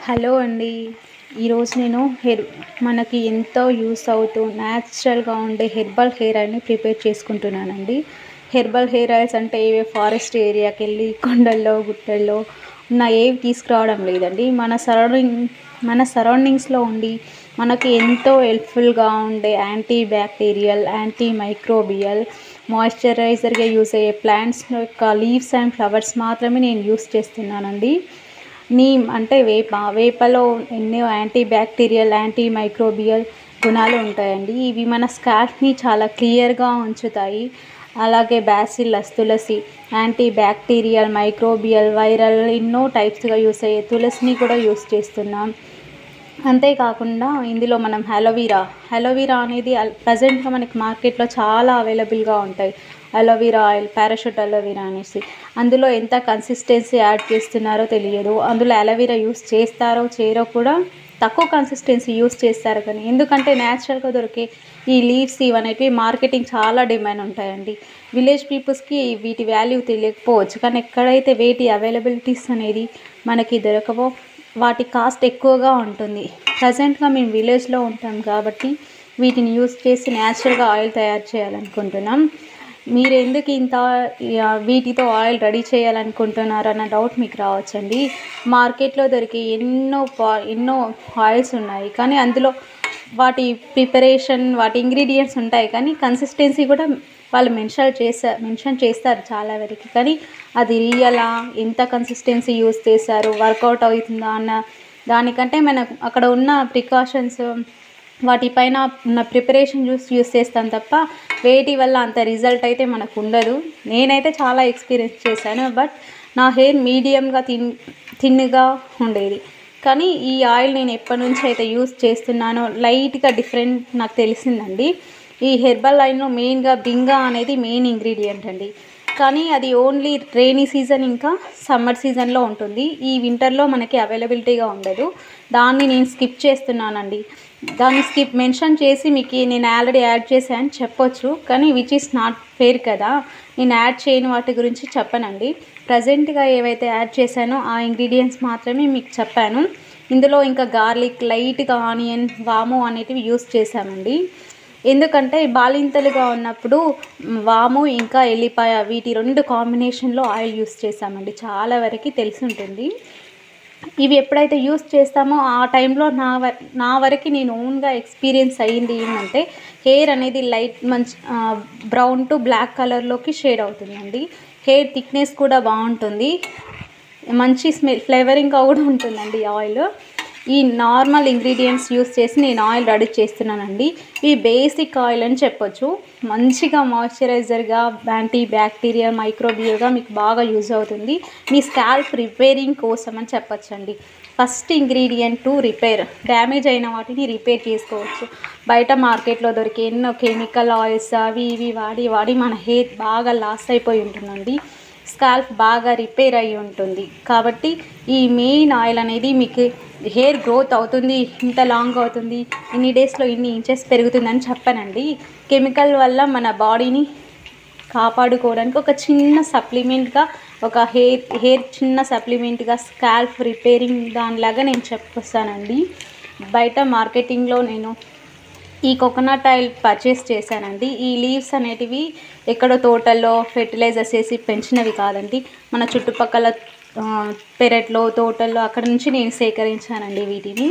Hello అండి. ఈరోజు నేను మనకి ఎంతో యూస్ అవుతూ న్యాచురల్గా ఉండే హెర్బల్ హెయిర్ ఆయిల్ని ప్రిపేర్ చేసుకుంటున్నానండి. హెర్బల్ హెయిర్ ఆయిల్స్ అంటే ఏవే ఫారెస్ట్ ఏరియాకి వెళ్ళి కొండల్లో గుట్టల్లో ఉన్న ఏవి తీసుకురావడం లేదండి. మన సరౌండింగ్స్లో ఉండి మనకి ఎంతో హెల్ప్ఫుల్గా ఉండే యాంటీ బ్యాక్టీరియల్, యాంటీ మైక్రోబియల్, మాయిశ్చరైజర్గా యూస్ అయ్యే ప్లాంట్స్ యొక్క లీవ్స్ అండ్ ఫ్లవర్స్ మాత్రమే నేను యూస్ చేస్తున్నానండి. నీమ్ అంటే వేపలో ఎన్నో యాంటీ బ్యాక్టీరియల్, యాంటీ మైక్రోబియల్ గుణాలు ఉంటాయండి. ఇవి మన స్కాల్ప్ని చాలా క్లియర్గా ఉంచుతాయి. అలాగే బ్యాసిల్లస్, తులసి యాంటీ బ్యాక్టీరియల్, మైక్రోబియల్, వైరల్ ఎన్నో టైప్స్గా యూస్ అయ్యే తులసిని కూడా యూస్ చేస్తున్నాం. అంతేకాకుండా ఇందులో మనం అలోవీరా అనేది ప్రజెంట్గా మనకి మార్కెట్లో చాలా అవైలబుల్గా ఉంటాయి. అలోవీరా ఆయిల్, పారాషూట్ అలోవీరా అనేసి అందులో ఎంత కన్సిస్టెన్సీ యాడ్ చేస్తున్నారో తెలియదు. అందులో అలోవీరా యూస్ చేస్తారో చేయరో కూడా తక్కువ కన్సిస్టెన్సీ యూస్ చేస్తారు. కానీ ఎందుకంటే న్యాచురల్గా దొరికే ఈ లీవ్స్ ఇవనేటివి మార్కెటింగ్ చాలా డిమాండ్ ఉంటాయండి. విలేజ్ పీపుల్స్కి వీటి వాల్యూ తెలియకపోవచ్చు, కానీ ఎక్కడైతే వీటి అవైలబిలిటీస్ అనేది మనకి దొరకవో వాటి కాస్ట్ ఎక్కువగా ఉంటుంది. ప్రజెంట్గా మేము విలేజ్లో ఉంటాం కాబట్టి వీటిని యూస్ చేసి న్యాచురల్గా ఆయిల్ తయారు చేయాలనుకుంటున్నాం. మీరు ఎందుకు ఇంత వీటితో ఆయిల్ రెడీ చేయాలనుకుంటున్నారు అన్న డౌట్ మీకు రావచ్చండి. మార్కెట్లో దొరికే ఎన్నో ఆయిల్స్ ఉన్నాయి, కానీ అందులో వాటి ప్రిపరేషన్, వాటి ఇంగ్రీడియంట్స్ ఉంటాయి, కానీ కన్సిస్టెన్సీ కూడా వాళ్ళు మెన్షన్ చేస్తారు చాలా వరకు. కానీ అది రియలా, ఎంత కన్సిస్టెన్సీ యూస్ చేశారు, వర్కౌట్ అవుతుందా అన్న దానికంటే మనకు అక్కడ ఉన్న ప్రికాషన్స్, వాటిపైన ఉన్న ప్రిపరేషన్ యూస్ చేస్తాం తప్ప వేటి వల్ల అంత రిజల్ట్ అయితే మనకు ఉండదు. నేనైతే చాలా ఎక్స్పీరియన్స్ చేశాను, బట్ నా హెయిర్ మీడియంగా థిన్గా ఉండేది. కానీ ఈ ఆయిల్ నేను ఎప్పటి నుంచి అయితే యూస్ చేస్తున్నానో లైట్గా డిఫరెంట్ నాకు తెలిసిందండి. ఈ హెర్బల్ ఆయిల్లో మెయిన్గా బింగా అనేది మెయిన్ ఇంగ్రీడియంట్ అండి. కానీ అది ఓన్లీ రైనీ సీజన్ ఇంకా సమ్మర్ సీజన్లో ఉంటుంది. ఈ వింటర్లో మనకి అవైలబిలిటీగా ఉండదు. దాన్ని నేను స్కిప్ చేస్తున్నానండి. దాన్ని మెన్షన్ చేసి మీకు నేను ఆల్రెడీ యాడ్ చేశాను చెప్పొచ్చు, కానీ విచ్ ఈస్ నాట్ ఫెయిర్ కదా. నేను యాడ్ చేయని వాటి గురించి చెప్పనండి. ప్రజెంట్గా ఏవైతే యాడ్ చేశానో ఆ ఇంగ్రీడియంట్స్ మాత్రమే మీకు చెప్పాను. ఇందులో ఇంకా గార్లిక్, లైట్గా ఆనియన్, వాము అనేటివి యూస్ చేశామండి. ఎందుకంటే బాలింతలుగా ఉన్నప్పుడు వాము ఇంకా ఎల్లిపాయ వీటి 2 కాంబినేషన్లో ఆయిల్ యూస్ చేసామండి. చాలా వరకు తెలిసి ఉంటుంది. ఇవి ఎప్పుడైతే యూస్ చేస్తామో ఆ టైంలో నా వరకు నేను ఓన్గా ఎక్స్పీరియన్స్ అయ్యింది ఏంటంటే హెయిర్ అనేది మంచి బ్రౌన్ టు బ్లాక్ కలర్లోకి షేడ్ అవుతుందండి. హెయిర్ థిక్నెస్ కూడా బాగుంటుంది, మంచి ఫ్లేవరింగ్గా కూడా ఉంటుందండి ఆయిల్. ఈ నార్మల్ ఇంగ్రీడియంట్స్ యూస్ చేసి నేను ఆయిల్ రెడీ చేస్తున్నానండి. ఈ బేసిక్ ఆయిల్ అని చెప్పొచ్చు. మంచిగా మాయిశ్చరైజర్గా, యాంటీ బ్యాక్టీరియల్, మైక్రోబియల్గా మీకు బాగా యూజ్ అవుతుంది. మీ స్కాల్ప్ రిపేరింగ్ కోసం అని చెప్పొచ్చండి. ఫస్ట్ ఇంగ్రీడియంట్ రిపేర్, డ్యామేజ్ అయిన వాటిని రిపేర్ చేసుకోవచ్చు. బయట మార్కెట్లో దొరికే ఎన్నో కెమికల్ ఆయిల్స్ అవి ఇవి వాడి మన హెయిర్ బాగా లాస్ అయిపోయి ఉంటుందండి. స్కాల్ప్ బాగా రిపేర్ అయ్యి ఉంటుంది. కాబట్టి ఈ మెయిన్ ఆయిల్ అనేది మీకు హెయిర్ గ్రోత్ అవుతుంది, ఇంత లాంగ్ అవుతుంది, ఇన్ని డేస్లో ఇన్ని ఇంచెస్ పెరుగుతుందని చెప్పానండి. కెమికల్ వల్ల మన బాడీని కాపాడుకోవడానికి ఒక చిన్న సప్లిమెంట్గా, ఒక హెయిర్ చిన్న సప్లిమెంట్గా స్కాల్ప్ రిపేరింగ్ దానిలాగా నేను చెప్పొస్తానండి. బయట మార్కెటింగ్లో నేను ఈ కోకోనట్ ఆయిల్ పర్చేస్ చేశానండి. ఈ లీవ్స్ అనేటివి ఎక్కడో తోటల్లో ఫెర్టిలైజర్స్ వేసి పెంచినవి కాదండి. మన చుట్టుపక్కల పెరట్లో, తోటల్లో అక్కడ నుంచి నేను సేకరించానండి వీటిని.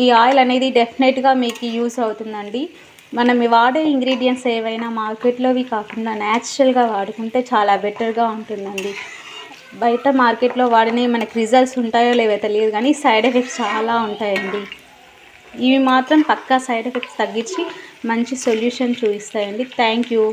ఈ ఆయిల్ అనేది డెఫినెట్గా మీకు యూస్ అవుతుందండి. మనం వాడే ఇంగ్రీడియంట్స్ ఏవైనా మార్కెట్లోవి కాకుండా న్యాచురల్గా వాడుకుంటే చాలా బెటర్గా ఉంటుందండి. బయట మార్కెట్లో వాడినవి మనకి రిజల్ట్స్ ఉంటాయో లేవో తెలియదు, కానీ సైడ్ ఎఫెక్ట్స్ చాలా ఉంటాయండి. ఇవి మాత్రం పక్కా సైడ్ ఎఫెక్ట్స్ తగ్గించి మంచి సొల్యూషన్ చూపిస్తాయండి. Thank you.